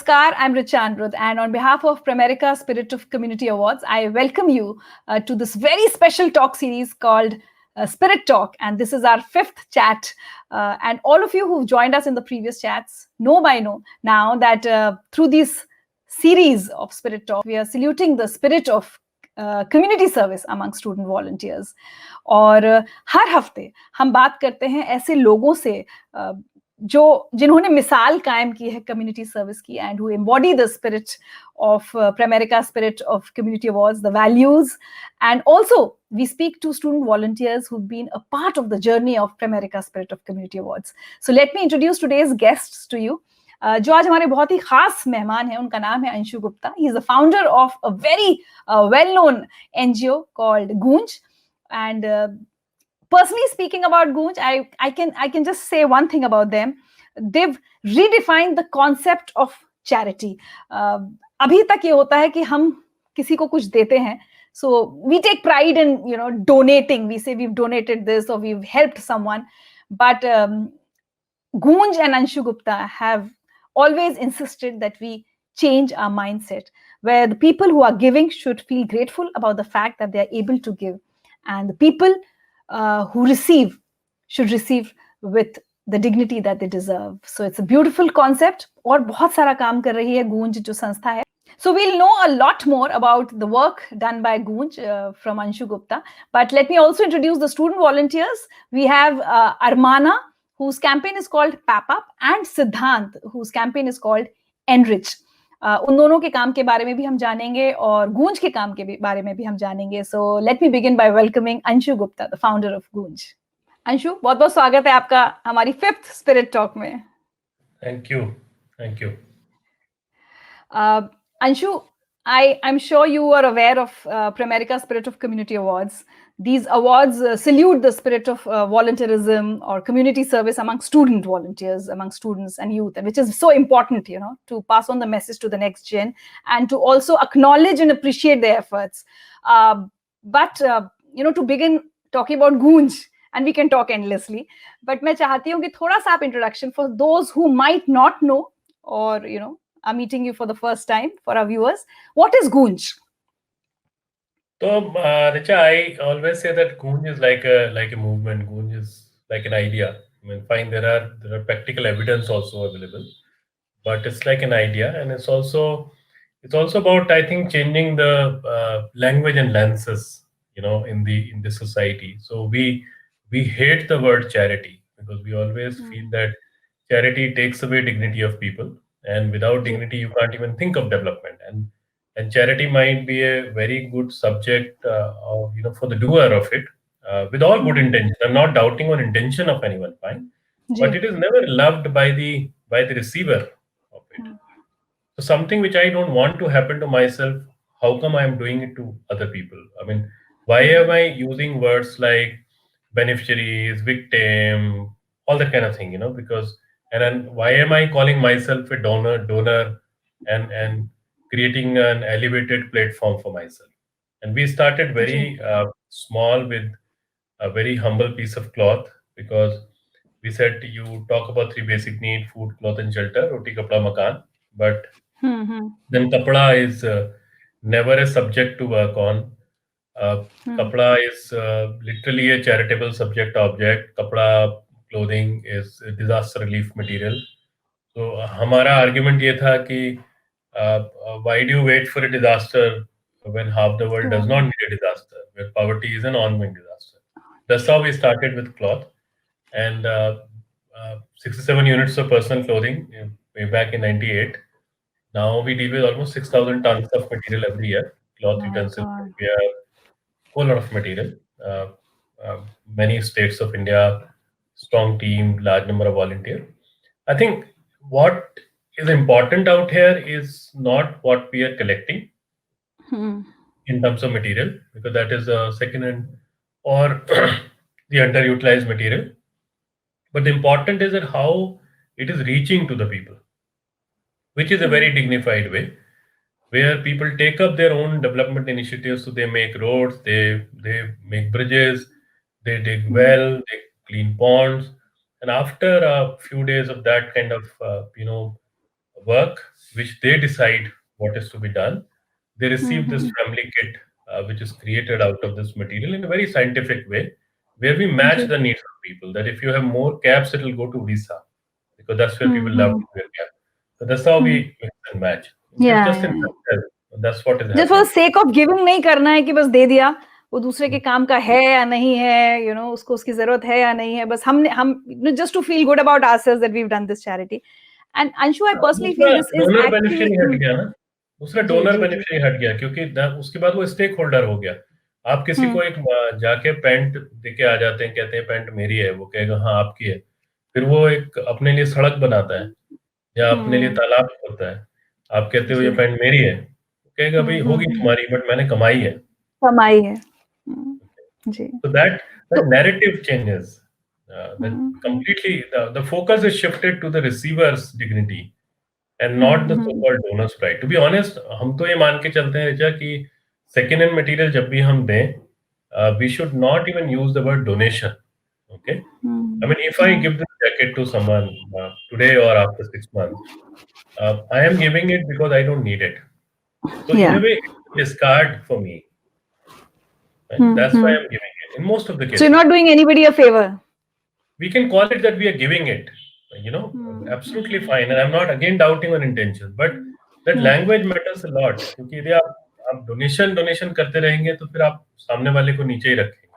Namaskar, I'm Richa Anirudh, and on behalf of Pramerica Spirit of Community Awards, I welcome you to this very special talk series called Spirit Talk. And this is our fifth chat. And all of you who've joined us in the previous chats know by now that through this series of Spirit Talk, we are saluting the spirit of community service among student volunteers और हर हफ्ते हम बात करते हैं ऐसे लोगों से जिन्होंने मिसाल कायम की है कम्युनिटी सर्विस की and who embody the spirit of Pramerica spirit of community awards the values and also we speak to student volunteers who've been a part of the journey of Pramerica Spirit of Community Awards. So let me introduce today's guests to you. जो आज हमारे बहुत ही खास मेहमान हैं उनका नाम है Anshu Gupta. He is the founder of a very well-known NGO called Goonj. And personally speaking about Goonj, I can just say one thing about them. They've redefined the concept of charity. अभी तक ये होता है कि हम किसी को कुछ देते हैं. So we take pride in donating. We say we've donated this or we've helped someone. But Goonj and Anshu Gupta have always insisted that we change our mindset, where the people who are giving should feel grateful about the fact that they are able to give, and the people who receive should receive with the dignity that they deserve. So it's a beautiful concept. और बहुत सारा काम कर रही है Goonj जो संस्था है. So we'll know a lot more about the work done by Goonj from Anshu Gupta. But let me also introduce the student volunteers. We have Armana, whose campaign is called PAP Up, and Siddhant, whose campaign is called Enrich. उन दोनों के काम के बारे में भी हम जानेंगे और Goonj के काम के बारे में भी हम जानेंगे. So let me begin by welcoming Anshu Gupta, the founder of Goonj. Anshu, बहुत बहुत स्वागत है आपका हमारी फिफ्थ स्पिरिट टॉक में. Thank you. Anshu, I'm sure you are aware of Pramerica Spirit of Community Awards. These awards salute the spirit of volunteerism or community service among student volunteers, among students and youth, which is so important, to pass on the message to the next gen and to also acknowledge and appreciate their efforts. But to begin talking about Goonj, and we can talk endlessly, but मैं चाहती हूँ कि थोड़ा सा आप introduction for those who might not know or are meeting you for the first time, for our viewers. What is Goonj? So, Richa, I always say that Goonj is like a movement. Goonj is like an idea. I mean, fine, there are practical evidence also available, but it's like an idea, and it's also about, I think, changing the language and lenses, in the society. So we hate the word charity because we always feel that charity takes away dignity of people, and without dignity, you can't even think of development. And charity might be a very good subject, for the doer of it, with all good intention. I'm not doubting on intention of anyone, fine, but it is never loved by the receiver of it. So something which I don't want to happen to myself, how come I am doing it to other people? I mean, why am I using words like beneficiaries, victim, all that kind of thing? Because and then why am I calling myself a donor, and creating an elevated platform for myself? And we started very small with a very humble piece of cloth, because we said you talk about three basic needs: food, cloth, and shelter, roti, kapda, makan. But then kapda is never a subject to work on. Kapda is literally a charitable subject object. Kapda clothing is a disaster relief material. So हमारा argument ये था कि why do you wait for a disaster when half the world does not need a disaster, where poverty is an ongoing disaster? That's how we started with cloth, and 67 units of personal clothing way back in '98. Now we deal with almost 6,000 tons of material every year, cloth, utensils, footwear, whole lot of material. Uh, Many states of India, strong team, large number of volunteers. I think what is important out here is not what we are collecting in terms of material, because that is a second hand or the underutilized material. But the important is that how it is reaching to the people, which is a very dignified way, where people take up their own development initiatives. So they make roads, they make bridges, they dig well, they clean ponds, and after a few days of that kind of work, which they decide what is to be done. They receive this family kit, which is created out of this material in a very scientific way, where we match ji. the needs of people. That if you have more caps, it will go to Odisha because that's where people love to wear cap. So that's how we mix and match. Just in nutshell, that's what is Just for the happening. sake of giving नहीं करना है कि बस दे दिया, वो दूसरे के काम का है या नहीं है, you know, उसको उसकी जरूरत है या नहीं है, बस हम just to feel good about ourselves that we've done this charity. And Anshu, I personally feel this is donor actually beneficiary हट गया ना, दूसरा जी, डोनर जी, जी. बेनिफिशियरी हट गया क्योंकि उसके बाद वो स्टेक होल्डर हो गया। आप किसी को एक जाके पैंट देके आ जाते हैं, कहते हैं पैंट मेरी है, वो कहेगा हाँ आपकी है। फिर वो एक अपने लिए सड़क बनाता है या अपने लिए तालाब खोदता है। आप कहते हो ये जी. पैंट मेरी है, वो कहेगा भाई होगी तुम्हारी बट मैंने कमाई है। कमाई है. जी. So that narrative changes. That completely the focus is shifted to the receiver's dignity and not the so-called donor's pride. To be honest, हम तो ये मान के चलते हैं ऋचा कि second hand material जब भी हम दें, we should not even use the word donation. Okay? I mean, if I give this jacket to someone today or after 6 months, I am giving it because I don't need it. So in a way, it's a discard for me. Right? That's why I'm giving it in most of the cases. So you're not doing anybody a favor. We can call it that we are giving it, you know, absolutely fine. And I'm not again doubting on intention, but that language matters a lot. क्योंकि यदि आप donation करते रहेंगे तो फिर आप सामने वाले को नीचे ही रखेंगे.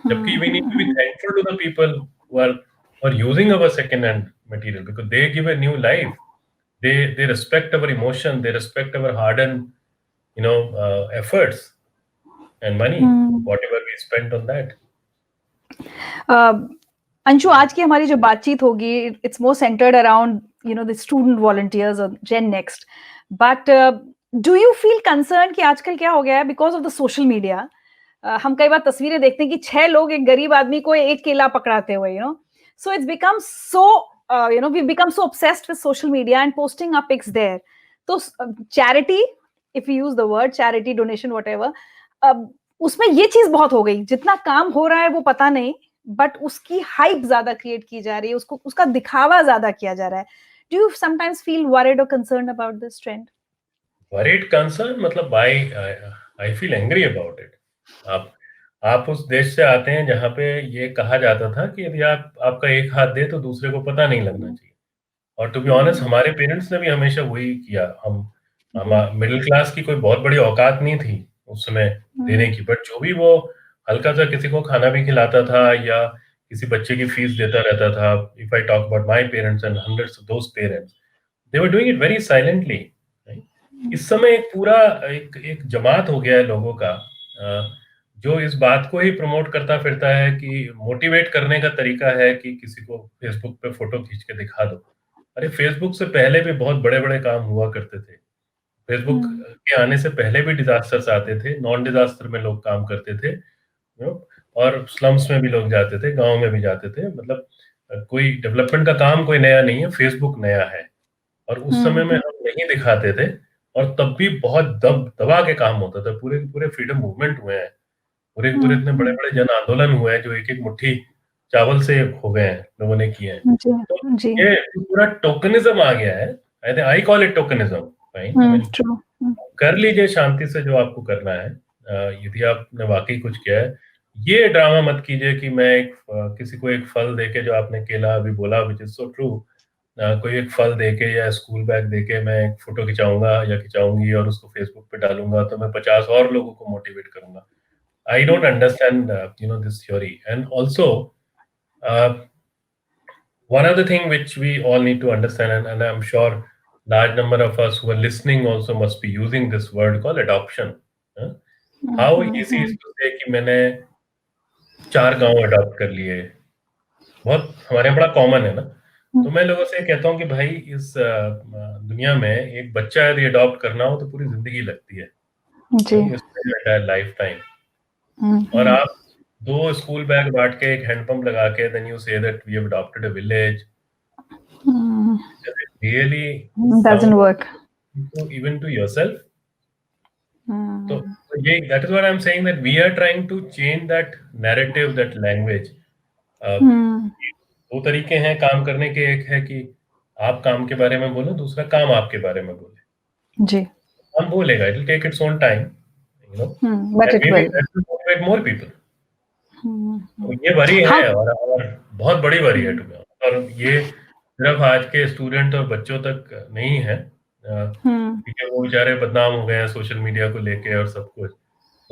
जबकि we need to be thankful to the people who are using our second hand material because they give a new life. They respect our emotion, they respect our hardened, you know, efforts and money, whatever we spent on that. Anshu, आज की हमारी जो बातचीत होगी, it's more centred around you know the student volunteers और gen next. But do you feel concern कि आजकल क्या हो गया है because of the social media, हम कई बार तस्वीरें देखते हैं कि 6 लोग एक गरीब आदमी को एक केला पकड़ाते हुए, you know, so it's become so you know, we've become so obsessed with social media and posting our pics there. So charity, if we use the word charity, donation, whatever, उसमें ये चीज बहुत हो गई. जितना काम हो रहा है वो पता नहीं, बट उसकी हाइप ज्यादा क्रिएट की जा रही है, उसको उसका दिखावा ज्यादा किया जा रहा है. Do you sometimes feel worried or concerned about this trend? Worried, concerned, मतलब I feel angry about it. आप उस देश से आते हैं जहाँ पे ये कहा जाता था कि यदि आपका एक हाथ दे तो दूसरे को पता नहीं लगना चाहिए. और टू बी ऑनेस्ट हमारे पेरेंट्स ने भी हमेशा वही किया. हम मिडिल क्लास की कोई बहुत बड़ी औकात नहीं थी उस समय देने की, बट जो भी वो हल्का सा किसी को खाना भी खिलाता था या किसी बच्चे की फीस देता रहता था. If I talk about my parents and hundreds of those parents, they were doing it very silently. इस समय एक पूरा एक जमात हो गया है लोगों का जो इस बात को ही प्रमोट करता फिरता है कि मोटिवेट करने का तरीका है कि किसी को फेसबुक पे फोटो खींच के दिखा दो. अरे फेसबुक से पहले भी बहुत बड़े-बड़े काम हुआ करते थे. फेसबुक के आने से पहले भी डिजास्टर्स आते थे, नॉन डिजास्टर में लोग काम करते थे, यू नो, और स्लम्स में भी लोग जाते थे, गाँव में भी जाते थे. मतलब कोई डेवलपमेंट का काम कोई नया नहीं है, फेसबुक नया है. और उस समय में हम नहीं दिखाते थे और तब भी बहुत दबा के काम होता था. पूरे फ्रीडम मूवमेंट हुए हैं. पूरे इतने बड़े-बड़े जन आंदोलन हुए हैं जो एक-एक मुट्ठी चावल से हो गए हैं, लोगों ने किए हैं. तो ये पूरा टोकनिज्म आ गया है. I call it tokenism, right? कर लीजिए शांति से जो आपको करना है. यदि आपने वाकई कुछ किया है, ये ड्रामा मत कीजिए कि मैं किसी को एक फल देके, जो आपने केला अभी बोला, व्हिच इज सो ट्रू, कोई एक फल देके या स्कूल बैग देके मैं एक फोटो खिंचाऊंगा या खिंचाऊंगी और उसको फेसबुक पे डालूंगा तो मैं 50 और लोगों को मोटिवेट करूंगा. I don't understand, this theory. And also, one other thing which we all need to understand, and I'm sure large number of us who are listening also must be using this word called adoption. How easy is to say कि मैंने 4 गांव adopt कर लिए. बहुत हमारे यहाँ बड़ा common है ना. तो मैं लोगों से कहता हूँ कि भाई इस दुनिया में एक बच्चा यदि अडॉप्ट करना हो तो पूरी जिंदगी लगती है, लाइफ टाइम. और आप 2 स्कूल बैग बांट के एक हैंडपंप लगा के then you say that we have adopted a village. Really doesn't work even to yourself. So ये that is what I'm saying, that we are trying to change that narrative, that language. 2 तरीके हैं काम करने के. एक है कि आप काम के बारे में बोलो, दूसरा काम आपके बारे में बोले। जी. काम बोलेगा, it will take its own time, But and it may be will. That will motivate more people. तो Hmm. ये वरी How? है, और बहुत बड़ी वरी है Hmm. To be honest. और ये सिर्फ आज के स्टूडेंट और बच्चों तक नहीं है, Hmm. क्योंकि वो बेचारे बदनाम हो गए हैं सोशल मीडिया को लेके और सब कुछ।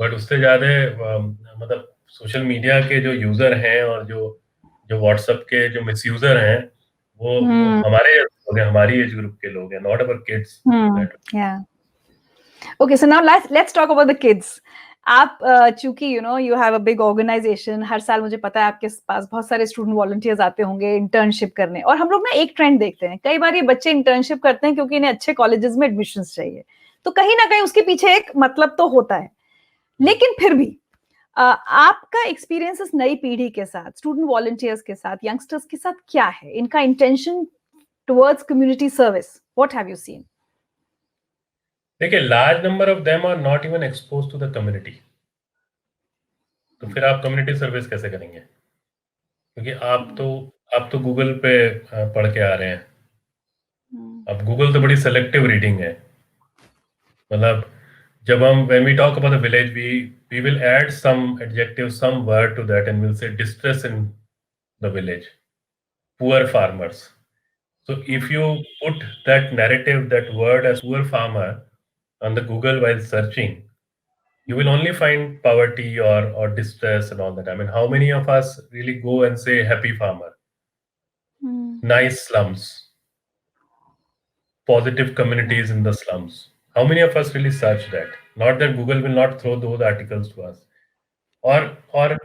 बट उससे ज़्यादा मतलब सोशल मीडिया के जो यूज़र हैं और जो जो व्हाट्सएप के जो मिसयूज़र हैं, वो Hmm. हमारे लोग हैं, हमारी एज ग्रुप के लोग हैं, not our kids. Yeah. Okay, so now let's talk about the kids. आप चूंकि you have a big organization, हर साल मुझे पता है आपके पास बहुत सारे स्टूडेंट वॉलंटियर्स आते होंगे इंटर्नशिप करने, और हम लोग ना एक ट्रेंड देखते हैं, कई बार ये बच्चे इंटर्नशिप करते हैं क्योंकि इन्हें अच्छे कॉलेजेस में एडमिशन चाहिए, तो कहीं ना कहीं उसके पीछे एक मतलब तो होता है, लेकिन फिर भी आपका एक्सपीरियंस इस नई पीढ़ी के साथ, स्टूडेंट वॉलंटियर्स के साथ, यंगस्टर्स के साथ क्या है, इनका intention towards community service, what have you seen? देखिए, large number of them are not even expose to the community. तो फिर आप कम्युनिटी सर्विस कैसे करेंगे? क्योंकि आप तो गूगल पे पढ़ के आ रहे हैं। अब गूगल तो बड़ी सेलेक्टिव रीडिंग है। मतलब जब हम when we talk about the village, we will add some adjective, some word to that, and will say distress in the village, poor farmers. So if you put that narrative, that word as poor farmer on the Google while searching, you will only find poverty or distress and all that. I mean, how many of us really go and say happy farmer, nice slums, positive communities in the slums? How many of us really search that? Not that Google will not throw those articles to us. और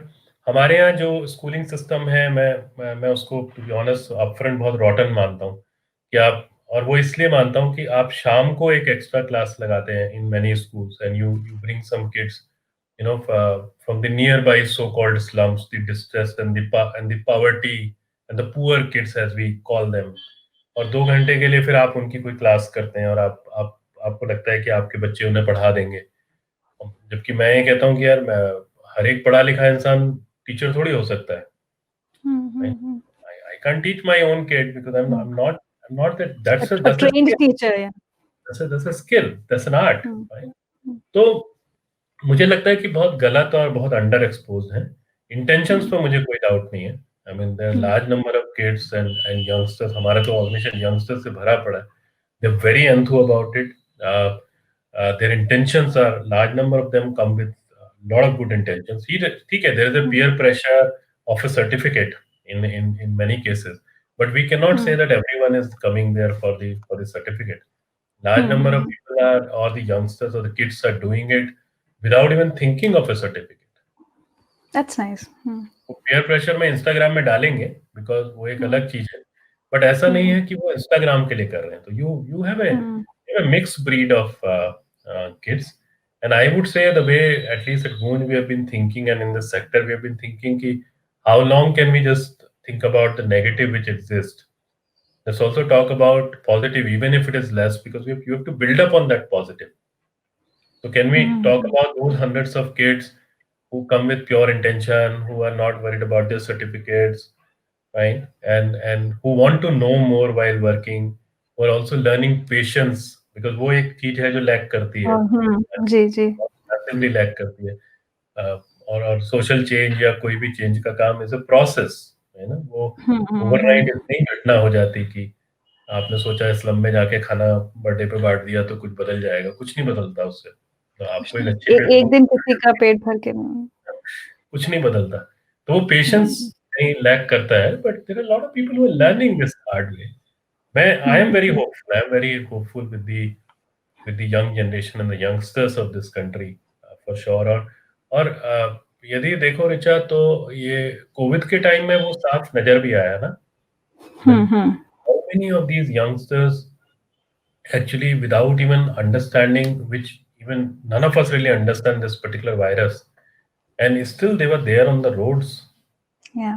हमारे यहाँ जो schooling system है, मैं उसको to be honest upfront बहुत रॉटन मानता हूँ कि आप, और वो इसलिए मानता हूँ कि आप शाम को एक एक्स्ट्रा क्लास लगाते हैं in many schools, and you bring some kids from the nearby so-called slums, the distressed and the poverty and the poor kids as we call them, और 2 घंटे के लिए फिर आप उनकी कोई क्लास करते हैं, और आपको लगता है कि आपके बच्चे उन्हें पढ़ा देंगे। जबकि मैं ये कहता हूँ कि यार, हर एक पढ़ा लिखा इंसान टीचर थोड़ी हो सकता है। I can't teach my own kid because I'm not that A trained teacher, yeah. that's a skill, that's an art, right? तो मुझे लगता है कि बहुत गलत और बहुत अंडर एक्सपोज है। इंटेंशंस पे मुझे कोई डाउट नहीं है। I mean there large number of kids and youngsters, हमारा तो ऑर्गेनाइजेशन यंगस्टर्स से भरा पड़ा है। They are very enthu about इट। Their intentions are, large number of them come with lot of good intentions. ठीक है, there is a peer pressure of a certificate in many cases, but we cannot say that everyone is coming there for the certificate. Large number of people are, or the youngsters or the kids are doing it without even thinking of a certificate. That's nice. वो peer pressure में Instagram में डालेंगे because वो एक अलग चीज है, but ऐसा नहीं है कि वो इंस्टाग्राम के लिए कर रहे हैं। तो you have a mixed breed of kids, and I would say the way, at least at Goon, we have been thinking, and in the sector we have been thinking ki how long can we just think about the negative which exists. Let's also talk about positive, even if it is less, because you have to build up on that positive. So can we talk about those hundreds of kids who come with pure intention, who are not worried about their certificates, right? And who want to know more while working, who are also learning patience, because वो एक चीज है जो lack करती है, जी जी massively lack करती है। और सोशल चेंज या कोई भी चेंज का काम इज अ प्रोसेस, है ना। वो ओवरनाइट इतनी घटना हो जाती कि आपने सोचा स्लम में जाके खाना बर्थडे पे बांट दिया तो कुछ बदल जाएगा, कुछ नहीं बदलता उससे। तो आपको एक अच्छे एक दिन किसी का पेट भर के कुछ नहीं बदलता। तो वो पेशेंस कहीं लैक करता है, but there are lot of people who are learning this hard way. I am very hopeful, I am very hopeful with the young generation and the youngsters of this country, for sure। और यदि देखो ऋचा, तो ये Covid के time में वो साफ नजर भी आया ना। How many of these youngsters actually, without even understanding, which even none of us really understand this particular virus, and still they were there on the roads,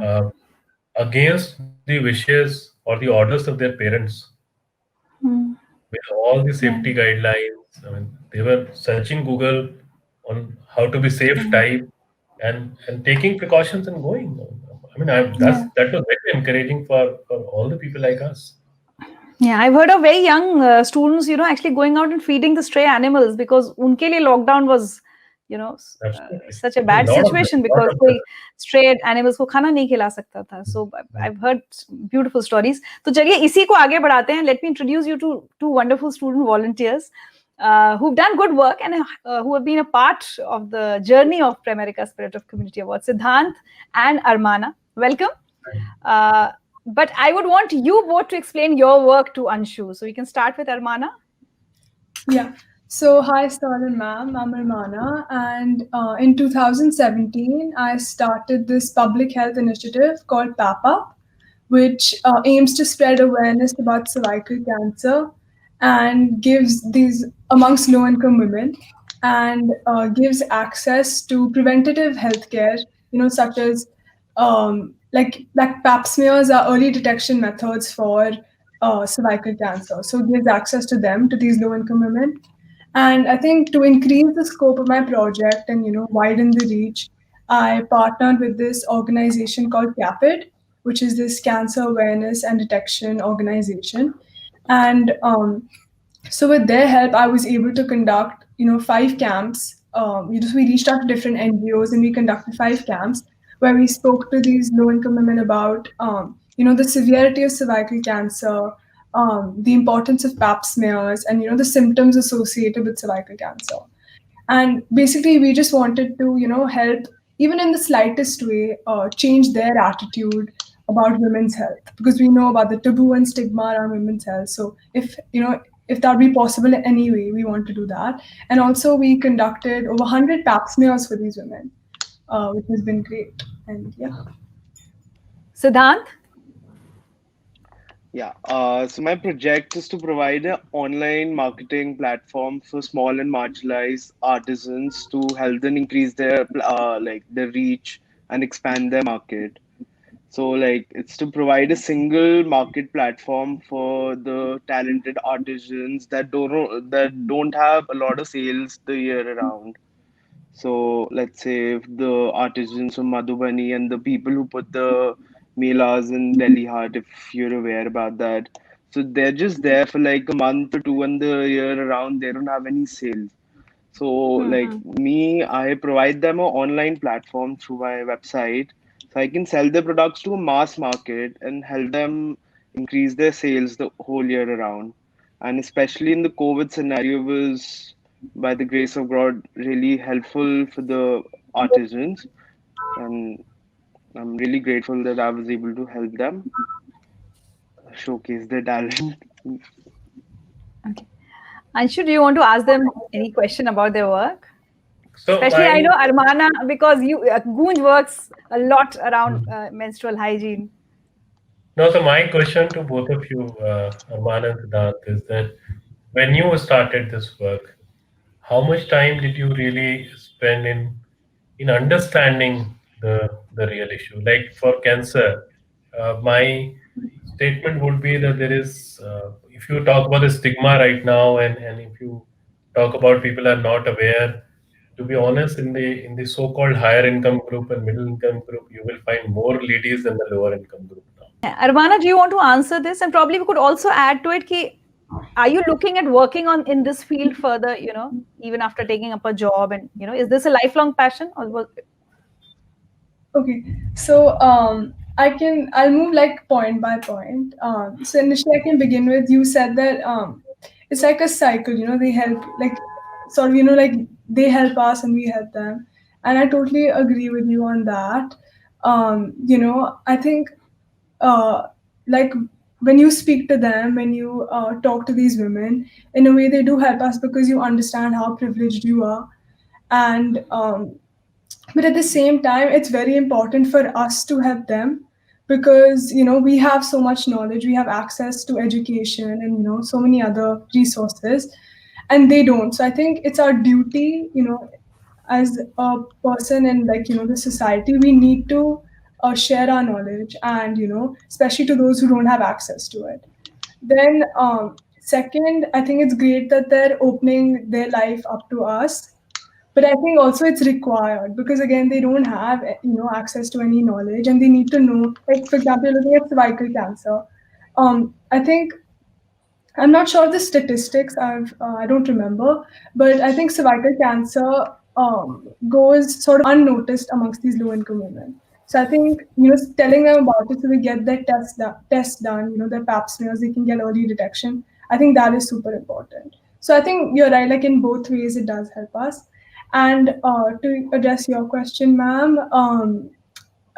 uh, against the wishes or the orders of their parents, with all the safety guidelines. I mean, they were searching Google on how to be safe type, and taking precautions and going. I mean, that was very encouraging for all the people like us. Yeah, I've heard of very young students, actually going out and feeding the stray animals because unke liye lockdown was, Absolutely. such a There's bad a lot of them, situation lot because of koi them. stray animals ko khana nahi khila sakta tha. So I've heard beautiful stories. तो चलिए इसी को आगे बढ़ाते हैं. Let me introduce you to two wonderful student volunteers who've done good work and who have been a part of the journey of Pramerica Spirit of Community Awards. Siddhant and Armana, welcome. But I would want you both to explain your work to Anshu. So we can start with Armana. Yeah. So, hi, Star and ma'am. I'm Armana. And in 2017, I started this public health initiative called PAPA, which aims to spread awareness about cervical cancer and gives these amongst low income women and gives access to preventative healthcare, such as like pap smears are early detection methods for cervical cancer. So it gives access to them, to these low income women. And I think to increase the scope of my project and widen the reach, I partnered with this organization called CAPID, which is this cancer awareness and detection organization. And so with their help, I was able to conduct 5 camps. We reached out to different NGOs and we conducted 5 camps where we spoke to these low-income women about the severity of cervical cancer, the importance of pap smears, and the symptoms associated with cervical cancer. And basically, we just wanted to help, even in the slightest way, change their attitude about women's health, because we know about the taboo and stigma around women's health. So if that be possible in any way, we want to do that. And also, we conducted over 100 pap smears for these women, which has been great. And yeah. Siddhant? Yeah, so my project is to provide an online marketing platform for small and marginalized artisans to help them increase their their reach and expand their market. So it's to provide a single market platform for the talented artisans that don't have a lot of sales the year around. So let's say if the artisans from Madhubani and the people who put the melas in Delhi Heart, if you're aware about that. So they're just there for like a month or two, and the year around they don't have any sales. So me, I provide them an online platform through my website, so I can sell their products to a mass market and help them increase their sales the whole year around. And especially in the COVID scenario, was by the grace of God really helpful for the artisans, and I'm really grateful that I was able to help them showcase their talent. Okay. Anshu, do you want to ask them any question about their work? So Especially, I know Armana, because Goonj works a lot around menstrual hygiene. No, so my question to both of you, Arman and Siddhant, is that when you started this work, how much time did you really spend in understanding the real issue? Like for cancer, my statement would be that there is, if you talk about the stigma right now, and if you talk about people are not aware, to be honest, in the so-called higher income group and middle income group, you will find more ladies than the lower income group now. Armana, do you want to answer this? And probably we could also add to it, ki, are you looking at working in this field further, even after taking up a job? And, is this a lifelong passion? Okay, so I'll move like point by point. So initially I can begin with, you said that it's like a cycle, they help, like sort of, like they help us and we help them. And I totally agree with you on that. I think like when you speak to them, when you talk to these women, in a way they do help us because you understand how privileged you are. And but at the same time, it's very important for us to help them because we have so much knowledge, we have access to education and so many other resources, and they don't. So I think it's our duty, as a person in the society, we need to share our knowledge, and especially to those who don't have access to it. Then second, I think it's great that they're opening their life up to us, but I think also it's required because again they don't have access to any knowledge, and they need to know, like for example looking at cervical cancer. I think I'm not sure of the statistics. I don't remember, but I think cervical cancer goes sort of unnoticed amongst these low-income women. So I think telling them about it so they get their test done, their Pap smears, they can get early detection. I think that is super important. So I think you're right. Like in both ways, it does help us. And to address your question, ma'am,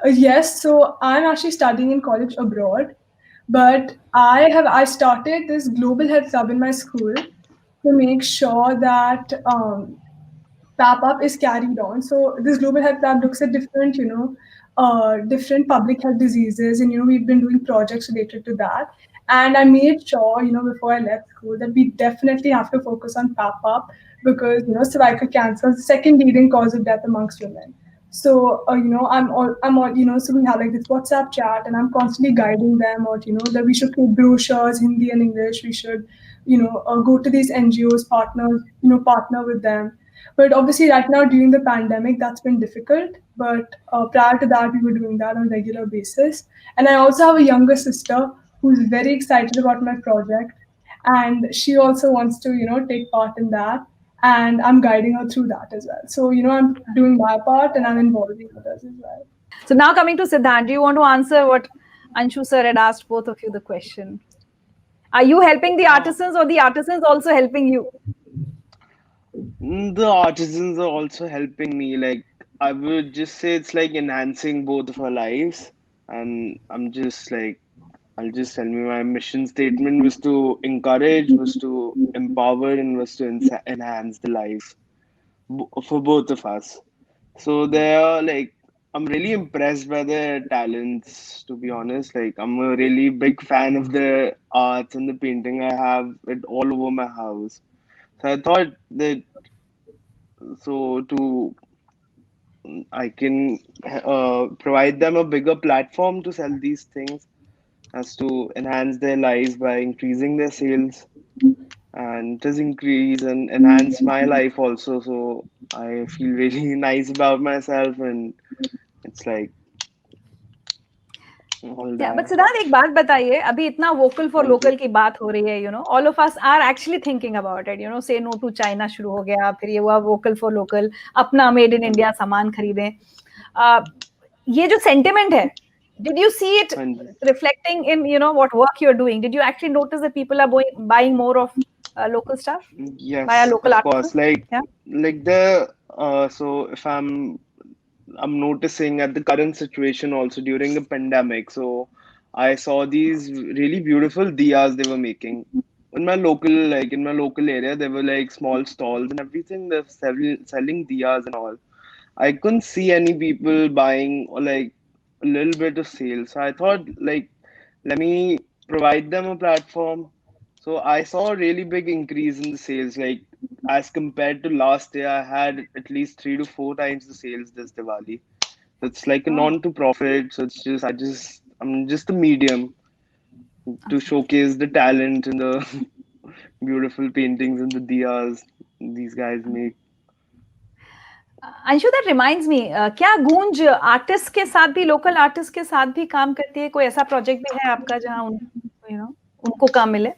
yes. So I'm actually studying in college abroad, but I started this global health club in my school to make sure that PAP up is carried on. So this global health lab looks at different, different public health diseases, and we've been doing projects related to that. And I made sure, before I left school, that we definitely have to focus on PAP up because cervical cancer is the second leading cause of death amongst women. So so we have like this WhatsApp chat, and I'm constantly guiding them out, that we should create brochures, Hindi and English. We should, go to these NGOs, partners, partner with them. But obviously, right now during the pandemic, that's been difficult. But prior to that, we were doing that on a regular basis. And I also have a younger sister who's very excited about my project, and she also wants to, take part in that. And I'm guiding her through that as well. So, I'm doing my part and I'm involving others as well. So now coming to Siddhant, do you want to answer what Anshu sir had asked both of you the question? Are you helping the artisans or the artisans also helping you? The artisans are also helping me. Like, I would just say it's like enhancing both of our lives. And I'll just tell me my mission statement was to encourage, was to empower, and was to enhance the life for both of us. So they are like, I'm really impressed by their talents, to be honest. Like, I'm a really big fan of the arts and the painting. I have it all over my house. So I thought that I can provide them a bigger platform to sell these things as to enhance their lives by increasing their sales and just increase and enhance my life also. So I feel really nice about myself, and it's like all Yeah, but that. Siddharth, एक बात बताइए, अभी इतना vocal for local की बात हो रही है, all of us are actually thinking about it, say no to China शुरू हो गया, फिर ये हुआ vocal for local, अपना made in India सामान खरीदें. ये जो sentiment है, did you see it reflecting in, what work you're doing? Did you actually notice that people are buying more of local stuff? Yes, By local of course. So if I'm noticing at the current situation also during the pandemic. So I saw these really beautiful diyas they were making in my local area. There were like small stalls and everything. They're selling diyas and all. I couldn't see any people buying or like a little bit of sales. So I thought like, let me provide them a platform. So I saw a really big increase in the sales. Like as compared to last year, I had at least 3 to 4 times the sales this Diwali. It's like a non-to-profit. So I'm just a medium to showcase the talent and the beautiful paintings and the diyas these guys make. Anshu, that reminds me, क्या गूंज artist के साथ भी, local artist के साथ भी काम करती है? कोई ऐसा प्रोजेक्ट भी है आपका जहां उनको काम मिले?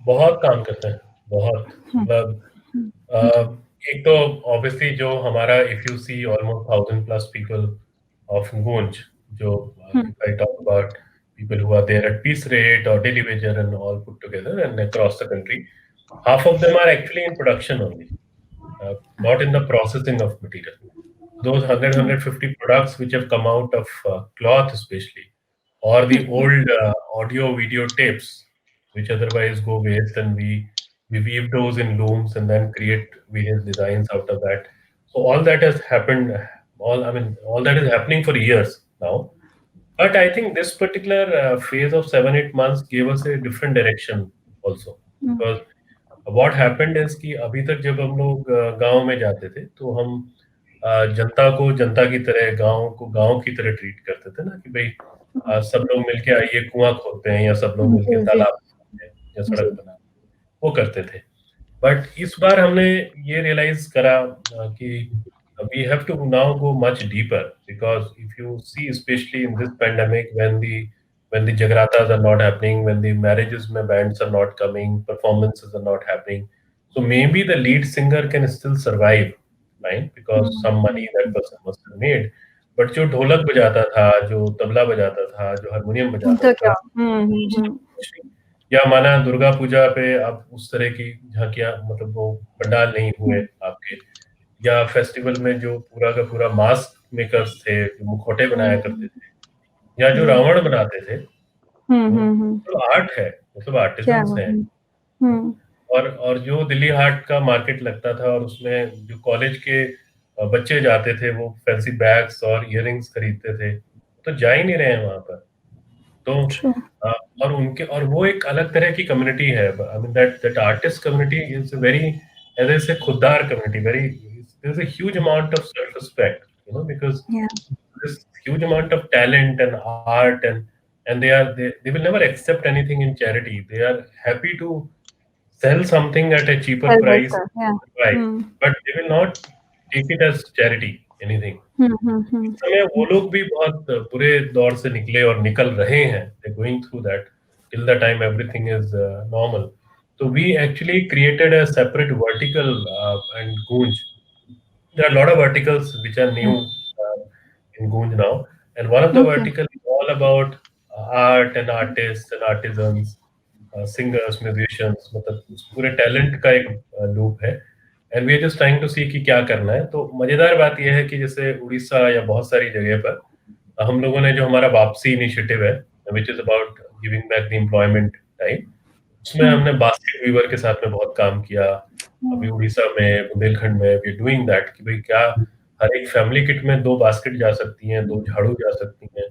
बहुत काम करते हैं, बहुत. मतलब एक तो ऑब्वियसली जो हमारा, if you see almost 1000+ people of Goonj, जो if I talk about people who are there at Peace Rate or Daily Wager and all put together and across the country, half of them are actually in production only, not in the processing of material. Those 150 products which have come out of cloth especially, or the old audio video tapes which otherwise go waste, and we weave those in looms and then create various designs out of that. So all that has happened, all that is happening for years now. But I think this particular phase of 7-8 months gave us a different direction also. Because what happened is कि अभी तक जब हम लोग गांव में जाते थे तो हम जनता को जनता की तरह, गांव को गांव की तरह ट्रीट करते थे ना, कि भाई सब लोग मिलके आइए कुआं खोदते हैं, या सब लोग मिलके तालाब बनाते हैं या सड़क बनाते हैं, वो करते थे. बट इस बार हमने ये रियलाइज करा कि we have to now go much deeper, because if you see, especially in this pandemic, when the when the jagratas are not happening, when the marriages mein bands are not coming, performances are not happening. So maybe the lead singer can still survive, right? Because some money that person must have made. But जो ढोलक बजाता था, जो तबला बजाता था, जो harmonium बजाता उनका क्या? था, या माना दुर्गा पूजा पे अब उस तरह की झांकियां, मतलब वो पंडाल नहीं हुए आपके, या फेस्टिवल में जो पूरा का पूरा मास्क मेकर्स थे, जो मुखौटे बनाया करते थे, या जो रावण बनाते थे, तो आर्ट है, मतलब आर्टिजन्स हैं। और जो दिल्ली हाट का मार्केट लगता था और उसमें जो कॉलेज के बच्चे जाते थे, वो फैंसी बैग्स और इयररिंग्स खरीदते थे, तो जा ही नहीं रहे हैं वहां पर। तो और उनके, और वो एक अलग तरह की कम्युनिटी है। I mean that artist community is very, as I say, खुददार community, very, there is a huge amount of self respect, because this huge amount of talent and art, and they will never accept anything in charity. They are happy to sell something at a cheaper price, right? But they will not take it as charity, anything. इस समय वो लोग भी बहुत बुरे दौर से निकले और निकल रहे हैं. They're going through that till the time everything is normal. So we actually created a separate vertical, and Goonj. There are a lot of verticals which are new in Goonj now, and one of the verticals is all about art and artists and artisans, singers, musicians, मतलब उस पूरे talent का एक loop है. And we are just trying to see कि क्या करना है. तो मजेदार बात यह है कि जैसे उड़ीसा या बहुत सारी जगह पर हम लोगों ने जो हमारा वापसी इनिशिएटिव है, which is about giving back the employment type, उसमें हमने बास्केट वीवर के साथ में बहुत काम किया. अभी उड़ीसा में, बुंदेलखंड में वी डूइंग दैट कि भाई क्या हर एक फैमिली किट में 2 बास्केट जा सकती हैं, 2 झाड़ू जा सकती हैं,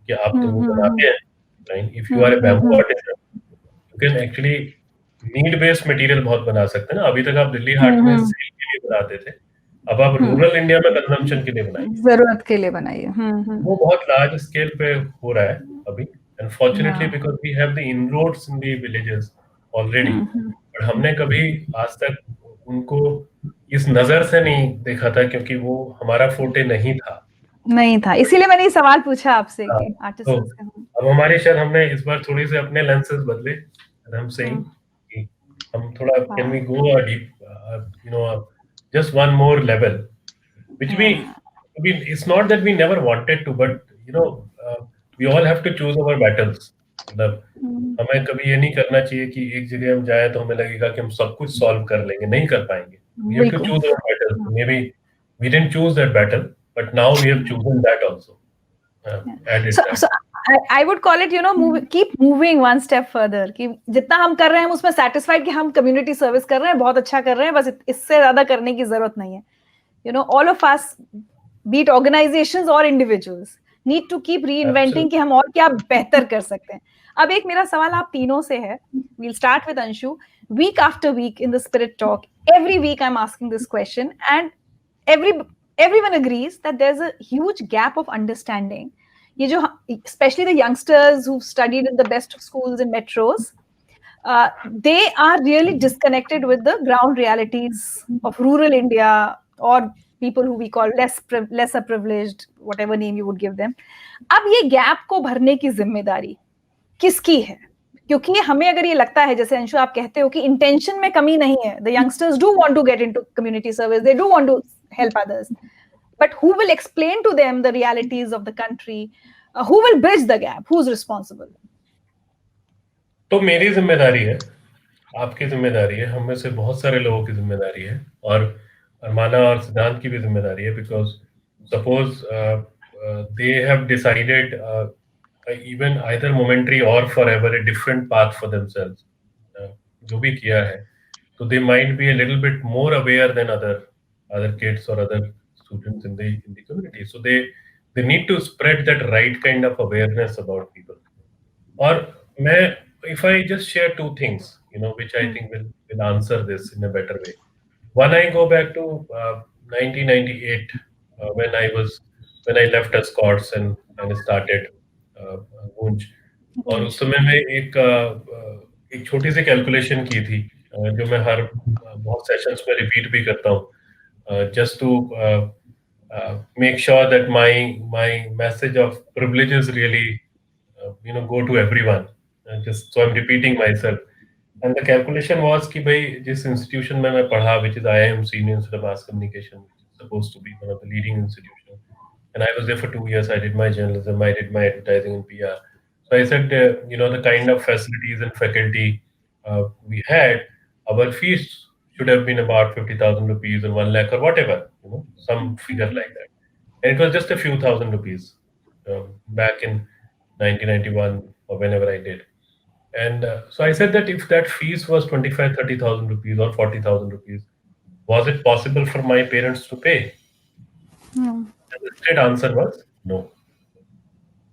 कि आप तो वो बनाते हैं, right? If you are a bamboo artist, you can actually need based material बहुत बना सकते हैं ना. अभी तक आप दिल्ली हाट में सेल के लिए बनाते थे, अब आप रूरल इंडिया में कंजम्पशन के लिए बनाइए, जरूरत के लिए बनाइए. वो बहुत लार्ज स्केल पे हो रहा है अभी. Unfortunately because we have the inroads in the villages already, but हमने कभी आज तक उनको इस नजर से नहीं देखा था, क्योंकि वो हमारा फोटे नहीं था. इसीलिए मैंने ये सवाल पूछा आपसे कि आर्टिस्ट. अब हमारे शायद हमने इस बार थोड़ी से अपने लेंसेज बदले. हम सेइंग कि हम थोड़ा can we go deep, just one more level, which it's not that we never wanted to, but we all have to choose our battles. मतलब हमें कभी ये नहीं करना चाहिए कि एक जगह हम जाए तो हमें लगेगा कि हम सब कुछ सॉल्व कर लेंगे, नहीं कर पाएंगे. We have to choose our battles. Maybe we didn't choose that battle, but now we have chosen that also. So I would call it, keep moving one step further. कि जितना हम कर रहे हैं हम उसमें satisfied कि हम community service कर रहे हैं, बहुत अच्छा कर रहे हैं, बस इससे ज्यादा करने की जरूरत नहीं है. All of us, be it organizations or individuals, need to keep reinventing कि हम और क्या बेहतर कर सकते हैं. अब एक मेरा सवाल आप तीनों से है. We'll start with Anshu. Week after week in the Spirit Talk, every week I'm asking this question, and everyone agrees that there's a huge gap of understanding. ये जो, especially the youngsters who've studied in the best of schools and metros, they are really disconnected with the ground realities of rural India, or people who we call lesser privileged, whatever name you would give them. अब ये gap को भरने की जिम्मेदारी किसकी है? क्योंकि हमें अगर ये लगता है, जैसे अंशु आप कहते हो कि इंटेंशन में कमी नहीं है, the youngsters do want to get into community service, they do want to help others, but who will explain to them the realities of the country? Who will bridge the gap? Who's responsible? तो मेरी जिम्मेदारी है, आपकी जिम्मेदारी है, हम में से बहुत सारे लोगों की जिम्मेदारी है, और अरमाना और सिद्धांत की भी जिम्मेदारी है. Because suppose they have decided even either momentary or forever a different path for themselves, जो भी किया है, so they might be a little bit more aware than other kids or other students in the community. So they need to spread that right kind of awareness about people. Or if I just share 2 things, which I think will answer this in a better way. One, I go back to 1998 when I left Escorts and started Goonj. और उस समय में एक छोटी सी calculation की थी, जो मैं हर बहुत सेशंस में रिपीट भी करता हूँ, just to make sure that my message of privilege is really go to everyone. Just so I'm repeating myself. And the calculation was कि भाई जिस institution में मैं पढ़ा, which is IIM Senior Institute of Mass Communication, which is supposed to be one of the leading institutions, and I was there for 2 years. I did my journalism, I did my advertising and PR. So I said, the kind of facilities and faculty we had, our fees should have been about 50,000 rupees or 1 lakh or whatever, some figure like that. And it was just a few thousand rupees back in 1991 or whenever I did. And so I said that if that fees was 25, 30,000 rupees or 40,000 rupees, was it possible for my parents to pay? And the straight answer was no.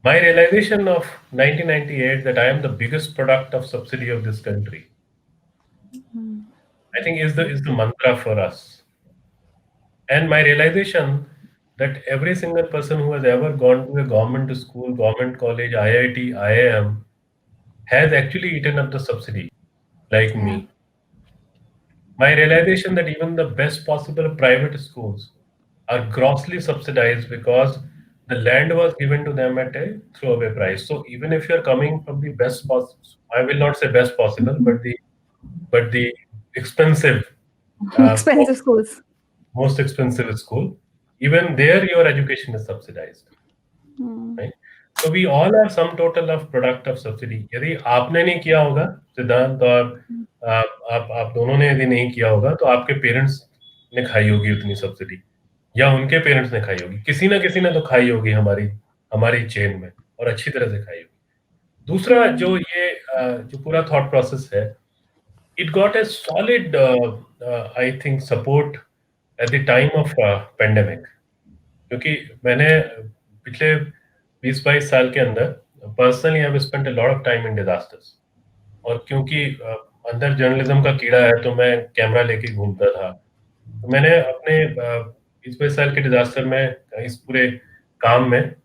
My realization of 1998 that I am the biggest product of subsidy of this country, I think is the mantra for us. And my realization that every single person who has ever gone to a government school, government college, IIT, IIM, has actually eaten up the subsidy, like me. My realization that even the best possible private schools are grossly subsidized because the land was given to them at a throwaway price. So even if you're coming from the best possible, I will not say best possible, but the expensive, expensive schools, most expensive school, even there your education is subsidized, right? So we all are sum total of product of subsidy. यदि आपने नहीं किया होगा सिद्धांत और आप दोनों ने यदि नहीं किया होगा तो आपके पेरेंट्स ने खाई होगी उतनी सब्सिडी या उनके पेरेंट्स ने खाई होगी, किसी ना किसी ने तो खाई होगी हमारी चेन में और अच्छी तरह से खाई होगी। दूसरा जो पूरा थॉट प्रोसेस है, it got a solid I think support at the time of pandemic, क्योंकि मैंने पिछले 20-22 साल के अंदर personally I have spent a lot of time in disasters, और क्योंकि अंदर जर्नलिज्म का कीड़ा है तो मैं कैमरा लेके घूमता था, तो मैंने अपने 20-22 साल के डिजास्टर में इस पूरे काम में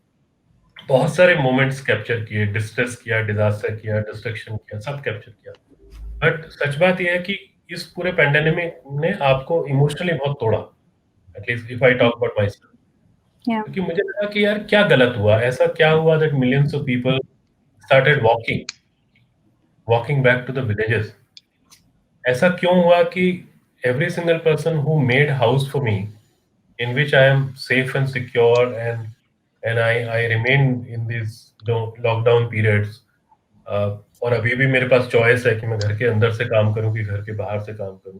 बहुत सारे मोमेंट्स कैप्चर किए, डिस्ट्रेस किया, डिजास्टर किया, डिस्ट्रक्शन किया, सब कैप्चर किया। बट सच बात यह है कि इस पूरे पैंडेमिक ने आपको इमोशनली बहुत तोड़ा, at least if I talk about my self. क्योंकि मुझे लगा कि यार क्या गलत हुआ, ऐसा क्या हुआ that millions of people started walking back to the villages. ऐसा क्यों हुआ कि every single person who made house for me in which I am safe and secure and I remain in this lockdown periods, और अभी भी मेरे पास choice है कि मैं घर के अंदर से काम करूं कि घर के बाहर से काम करूं,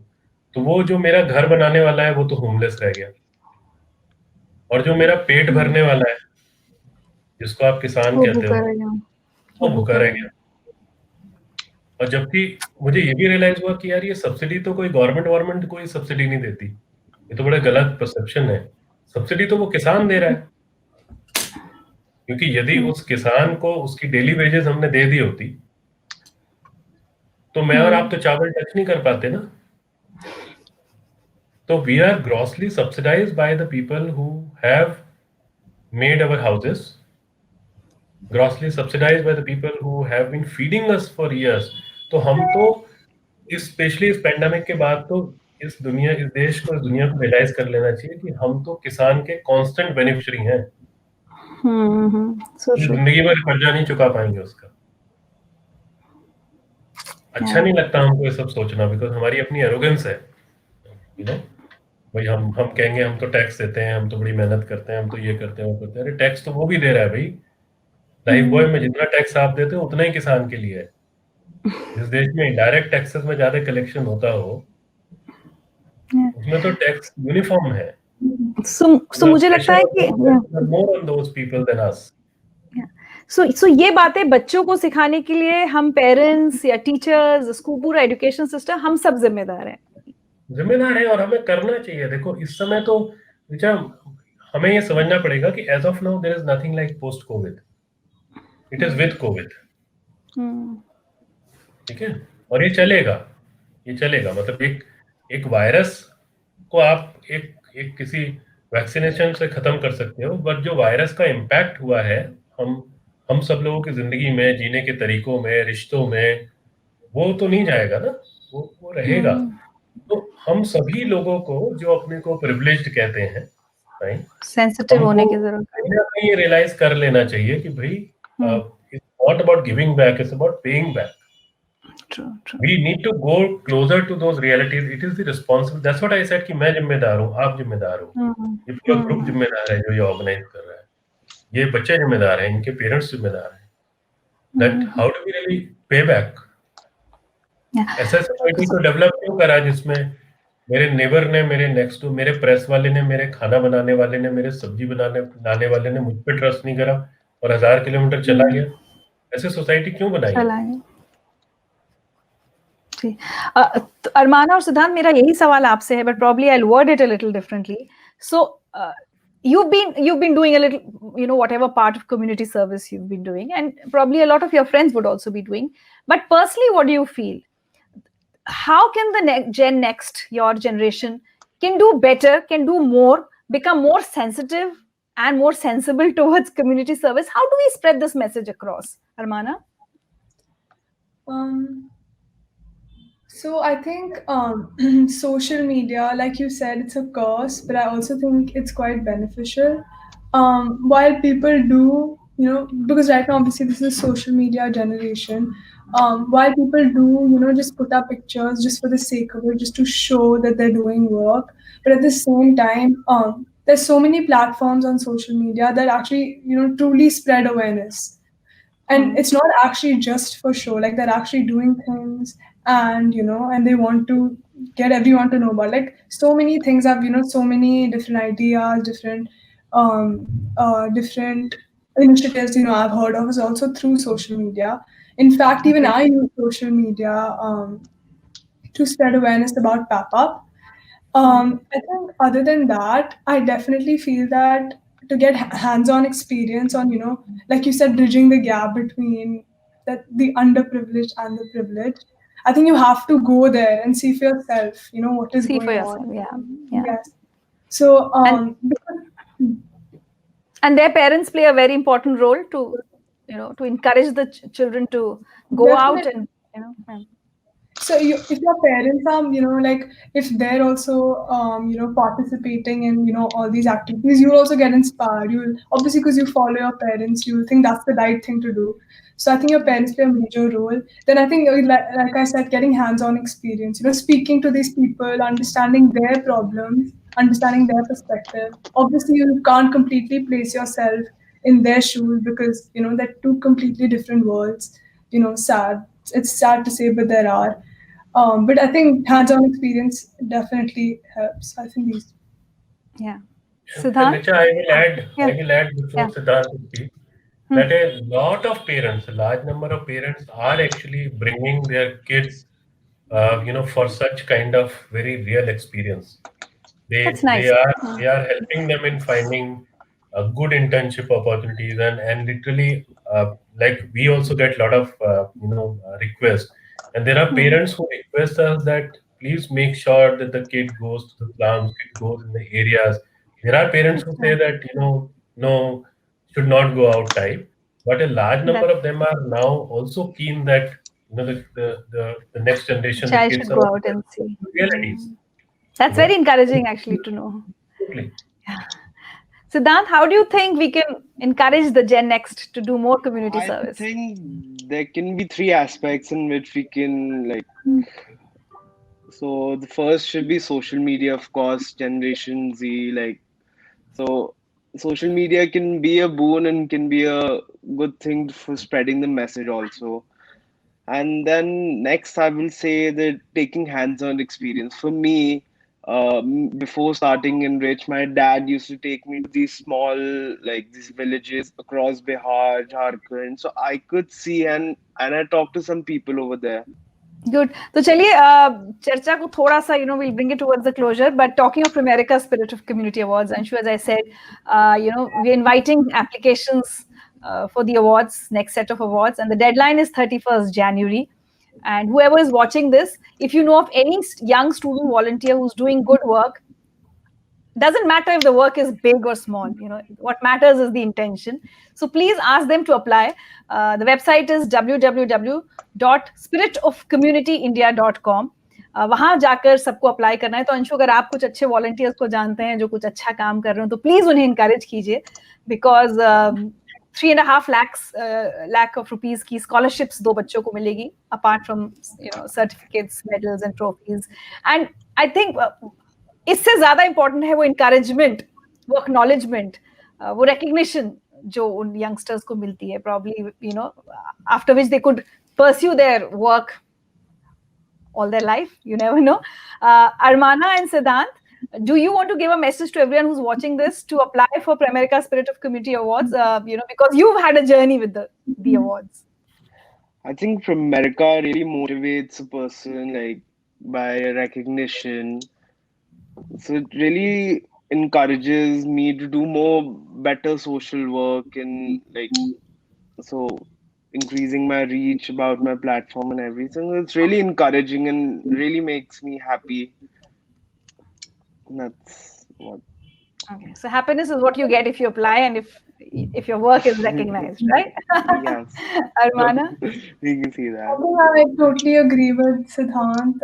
तो वो जो मेरा घर बनाने वाला है वो तो होमलेस रह गया, और जो मेरा पेट भरने वाला है जिसको आप किसान कहते हो वो भूखा रह गया। और जबकि मुझे ये भी रियलाइज हुआ कि यार ये सब्सिडी तो कोई गवर्नमेंट कोई सब्सिडी नहीं देती, ये तो बड़ा गलत परसेप्शन है। सब्सिडी तो वो किसान दे रहा है, क्योंकि यदि उस किसान को उसकी डेली वेजेस हमने दे दी होती तो मैं और आप तो चावल टच नहीं कर पाते ना। So we are grossly subsidized by the people who have made our houses, grossly subsidized by the people who have been feeding us for years. तो हम तो स्पेशली इस पैंडेमिक के बाद तो इस देश को, इस दुनिया को रियलाइज कर लेना चाहिए कि हम तो किसान के कांस्टेंट बेनिफिशियरी हैं। जिंदगी भर कर्जा नहीं चुका पाएंगे उसका। अच्छा नहीं लगता हमको ये सब सोचना, बिकॉज हमारी अपनी एरोगेंस है, भाई हम कहेंगे हम तो टैक्स देते हैं, हम तो बड़ी मेहनत करते हैं, हम तो ये करते हैं, वो करते हैं। अरे टैक्स तो वो भी दे रहा है भाई। लाइफ बॉय में जितना टैक्स आप देते हो उतना ही किसान के लिए है। जिस देश में इनडायरेक्ट टैक्सेस में ज्यादा कलेक्शन होता हो उसमें तो टैक्स यूनिफॉर्म है। So मुझे लगता है कि more on those people than us. So ये बातें बच्चों को सिखाने के लिए हम पेरेंट्स या टीचर्स, स्कूल, पूरा एजुकेशन सिस्टम, हम सब जिम्मेदार हैं और हमें करना चाहिए। देखो इस समय तो हमें ये समझना पड़ेगा कि as of now there is nothing like post COVID, it is with COVID. ठीक है, और ये चलेगा। मतलब एक वायरस को आप एक किसी वैक्सीनेशन से खत्म कर सकते हो, बट जो वायरस का इम्पैक्ट हुआ है हम सब लोगों की जिंदगी में, जीने के तरीकों में, रिश्तों में, वो तो नहीं जाएगा ना, वो रहेगा। तो हम सभी लोगों को जो अपने को प्रिविलेज्ड कहते हैं, राइट, सेंसिटिव होने की जरूरत है। ये रियलाइज कर लेना चाहिए कि भाई इस not about giving back, it's about paying back. True, true. We need to go closer to those realities. It is the responsibility. That's what I said कि मैं जिम्मेदार हूँ, आप जिम्मेदार हो. ये पूरा ग्रुप जिम्मेदार है जो ये ऑर्गेनाइज कर रहा है. ये बच्चे जिम्मेदार हैं, इनके पेरेंट्स जिम्मेदार हैं. That how do we really pay back? ऐसा सोसाइटी को डेवलप क्यों करा जिसमें मेरे नेबर ने, मेरे नेक्स्ट टू, मेरे प्रेस वाले ने, मेरे खाना बनाने वाले ने, मेरे सब्जी बनाने वाले ने मुझ पे ट्रस्ट नहीं करा और 1000 किलोमीटर चला गया. ऐसे सोसाइटी क्यों बनाई? तो अरमाना और सिद्धांत, मेरा यही सवाल आपसे है, but probably I'll word it a little differently. So you've been doing a little, whatever part of community service you've been doing, and probably a lot of your friends would also be doing. But personally, what do you feel? How can the Gen Next, your generation, can do better, can do more, become more sensitive and more sensible towards community service? How do we spread this message across, Armana? So I think social media, like you said, it's a curse, but I also think it's quite beneficial. While people do, because right now obviously this is social media generation. While people do, just put up pictures just for the sake of it, just to show that they're doing work, but at the same time, there's so many platforms on social media that actually, truly spread awareness. And it's not actually just for show, like they're actually doing things, and and they want to get everyone to know about, like, so many things have, so many different ideas, different different initiatives, I've heard of is also through social media. In fact, even I use social media to spread awareness about PAPUP. I think other than that, I definitely feel that to get hands-on experience on, like you said, bridging the gap between the underprivileged and the privileged, I think you have to go there and see for yourself, what is going on. Yeah. Yes. So, and their parents play a very important role to, to encourage the children to go out and, So if your parents are, like if they're also, participating in, all these activities, you'll also get inspired. You'll obviously, because you follow your parents, you think that's the right thing to do. So I think your parents play a major role. Then I think, like I said, getting hands-on experience, speaking to these people, understanding their problems, understanding their perspective. Obviously, you can't completely place yourself in their shoes because, they're two completely different worlds. Sad. It's sad to say, but there are. But I think hands-on experience definitely helps. I think these. Yeah. Siddharth? Richa, I will add before Siddharth speaks that a lot of parents, a large number of parents are actually bringing their kids, for such kind of very real experience. That's nice. They are helping them in finding good internship opportunities and literally, like we also get a lot of, requests. And there are parents who request us that please make sure that the kid goes to the slums, kid goes in the areas. There are parents who say that, no, should not go out type. But a large number of them are now also keen that, the next generation, the kids should go out and see realities. That's very encouraging actually to know. Totally. Yeah. Siddharth, how do you think we can encourage the Gen Next to do more community service? I think there can be 3 aspects in which we can So the first should be social media, of course, Generation Z. So social media can be a boon and can be a good thing for spreading the message also. And then next, I will say that taking hands-on experience. For me, before starting Enrich, my dad used to take me to these small, these villages across Bihar, Jharkhand. So I could see and I talked to some people over there. Good. So चलिए चर्चा को थोड़ा सा, we'll bring it towards the closure. But talking of Primerica Spirit of Community Awards, Anshu, as I said, we're inviting applications for the awards, next set of awards, and the deadline is 31st January. And whoever is watching this, if you know of any young student volunteer who's doing good work, doesn't matter if the work is big or small, what matters is the intention. So please ask them to apply. The website is www.spiritofcommunityindia.com. वहां जाकर सबको apply करना है. तो अंशु, अगर आप कुछ अच्छे वॉलंटियर्स को जानते हैं जो कुछ अच्छा काम कर रहे हो, तो प्लीज उन्हें इनकरेज कीजिए, बिकॉज 3.5 lakh of rupees की scholarships 2 बच्चों को मिलेगी, apart from certificates, medals and trophies. And I think इससे ज़्यादा important है वो encouragement, वो acknowledgement, वो recognition जो उन youngsters को मिलती है, probably after which they could pursue their work all their life. You never know. Armana and Siddhant, do you want to give a message to everyone who's watching this to apply for Pramerica Spirit of Community Awards? Because you've had a journey with the awards. I think Pramerica really motivates a person like by recognition. So it really encourages me to do more better social work and increasing my reach about my platform and everything. It's really encouraging and really makes me happy. That's what. Okay, so happiness is what you get if you apply and if your work is recognized, right? Yes. Armana? We can see that. I totally agree with Siddhant.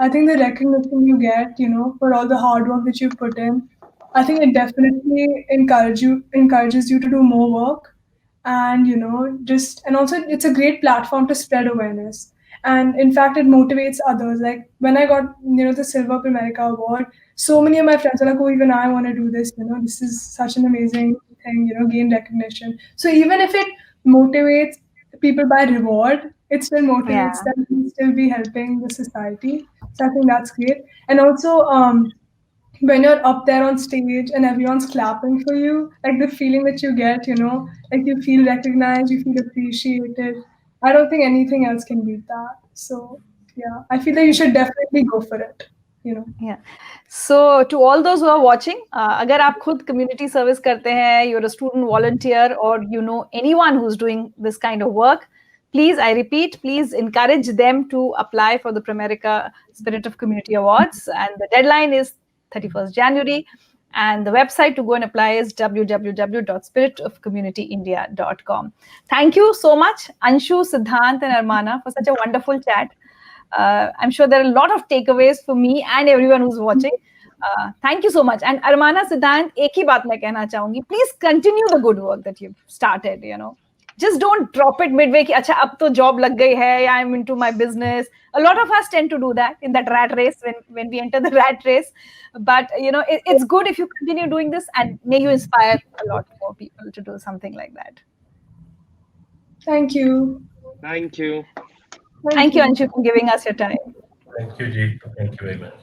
I think the recognition you get, for all the hard work that you put in, I think it definitely encourages you to do more work, and and also it's a great platform to spread awareness. And in fact, it motivates others. Like when I got the Silver Pramerica Award, so many of my friends were like, "Oh, even I want to do this. This is such an amazing thing. Gain recognition." So even if it motivates people by reward, it still motivates them to still be helping the society. So I think that's great. And also, when you're up there on stage and everyone's clapping for you, like the feeling that you get, like you feel recognized, you feel appreciated. I don't think anything else can beat that. So yeah, I feel that you should definitely go for it. Yeah. So to all those who are watching, अगर आप खुद community service करते हैं, you're a student volunteer, or anyone who's doing this kind of work, please, I repeat, please encourage them to apply for the Pramerica Spirit of Community Awards. And the deadline is 31st January. And the website to go and apply is www.spiritofcommunityindia.com. Thank you so much, Anshu, Siddhant, and Armana, for such a wonderful chat. I'm sure there are a lot of takeaways for me and everyone who's watching. Thank you so much. And Armana, Siddhant, एक ही बात मैं कहना चाहूंगी. Please continue the good work that you've started. Just don't drop it midway. कि अच्छा अब तो job लग गई है. I'm into my business. A lot of us tend to do that in that rat race when we enter the rat race. But it's good if you continue doing this, and may you inspire a lot more people to do something like that. Thank you. Thank you. Thank you, Anshu, for giving us your time. Thank you, Jeet. Thank you very much.